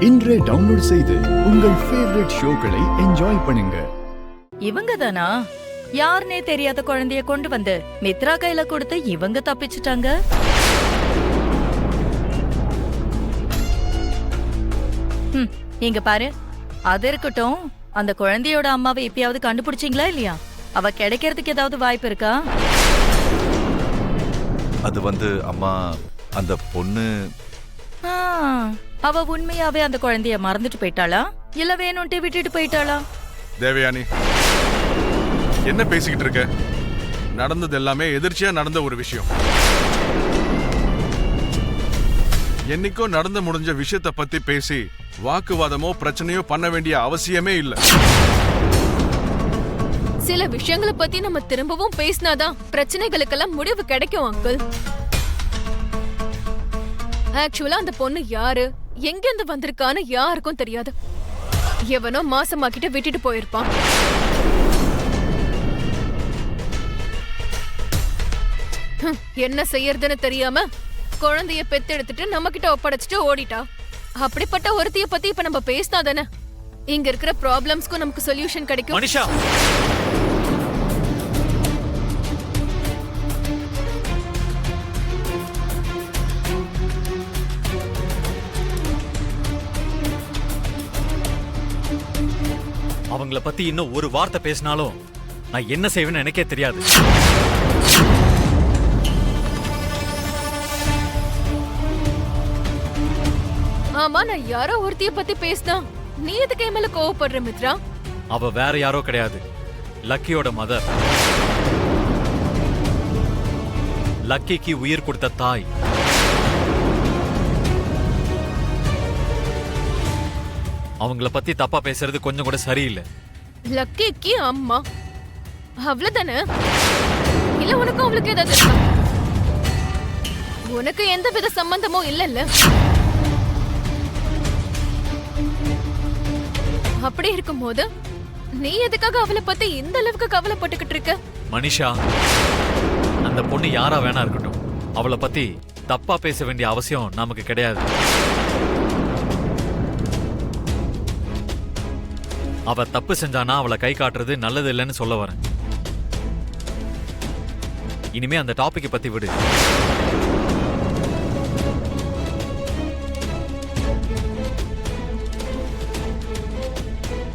இன்றே டவுன்லோட் செய்து உங்கள் ஃபேவரட் ஷோக்களை என்ஜாய் பண்ணுங்க. இவங்க தானா? யாருனே தெரியாத குழந்தைய கொண்டு வந்து மித்ரா கையில கொடுத்து இவங்க தப்பிச்சுட்டாங்க. இங்க பாரு, அது இருக்கட்டும். அந்த குழந்தையோட அம்மாவை எப்பயாவது கண்டுபிடிச்சீங்களா இல்லையா? அவ கிடைக்கிறதுக்கு ஏதாவது வாய்ப்பு இருக்கா? அது அம்மா, அந்த பொண்ணு அவ உண்மையாவே அந்த குழந்தைய மறந்துட்டு போயிட்டாளா இல்ல வேணும்ட்டு விட்டுட்டு போயிட்டாளா? தேவயானி, என்ன பேசிக்கிட்டு இருக்க? நடந்தது எல்லாமே எதிர்ச்சியா நடந்த ஒரு விஷயம். என்னைக்கோ நடந்து முடிஞ்ச விஷயத்தை பத்தி பேசி வாக்குவாதமோ பிரச்சனையோ பண்ண வேண்டிய அவசியமே இல்ல. சில விஷயங்களை பத்தி நம்ம திரும்பவும் பேசினாதான் பிரச்சனைகளுக்கெல்லாம் முடிவு கிடைக்கும் அங்கிள். ஆக்சுவலா அந்த பொண்ணு யாரு, எங்க இருந்து வந்திருக்கான்னு யாருக்கும் தெரியாது. எவனோ மாசமாக்கிட்டு விட்டுட்டு போயிருப்பான். என்ன செய்யறதுன்னு தெரியாம குழந்தைய பெத்தெடுத்துட்டு நம்ம கிட்ட ஒப்படைச்சிட்டு ஓடிட்டா. அப்படிப்பட்ட ஒருத்திய பத்தி இப்ப நம்ம பேசினா தானே இங்க இருக்கிற ப்ராப்ளம்ஸ்க்கும் நமக்கு சொல்யூஷன் கிடைக்கும். மனிஷா, அவங்கள பத்தி இன்னும் ஒரு வார்த்தை பேசினாலும் நான் என்ன செய்வேன்னு எனக்கே தெரியாது. ஆமா, நான் யாரோ ஒருத்திய பத்தி பேசினா நீ எதுக்கு என் மேல கோவப்படுற மித்ரா? அவ வேற யாரோ கிடையாது, லக்கியோட மதர். லக்கிக்கு உயிர் கொடுத்த தாய். அவங்கள பத்தி தப்பா பேசுறது கொஞ்சம் கூட சரியில்லை. லக்கிக்கு அம்மா அவ்வளவுதானே? இல்ல உனக்கு அவளுக்கு ஏதாவது உனக்கு எந்த வித சம்பந்தமும் இல்லல்ல? அப்படி இருக்கும்போது நீ எதுக்காக அவளை பத்தி இந்த அளவுக்கு கவலைப்பட்டுக்கிட்டு இருக்க? மனிஷா, அந்த பொண்ணு யாரா வேணா இருக்கட்டும், அவளை பத்தி தப்பா பேச வேண்டிய அவசியம் நமக்கு கிடையாது. அவ தப்பு செஞ்சானா அவளை கை காட்டுறது நல்லது இல்லைன்னு சொல்ல வரேன். இனிமே அந்த டாபிக் பத்தி விடு.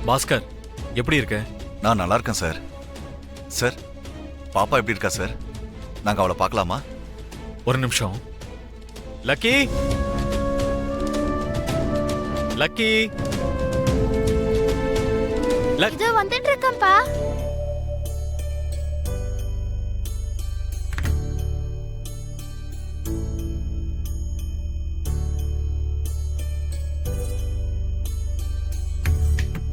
பாஸ்கர், எப்படி இருக்க? நான் நல்லா இருக்கேன் சார். சார், பாப்பா எப்படி இருக்கா சார்? நாங்க அவளை பார்க்கலாமா? ஒரு நிமிஷம். லக்கி, லக்கி, இதோ வந்துட்டு இருக்கேன்ப்பா.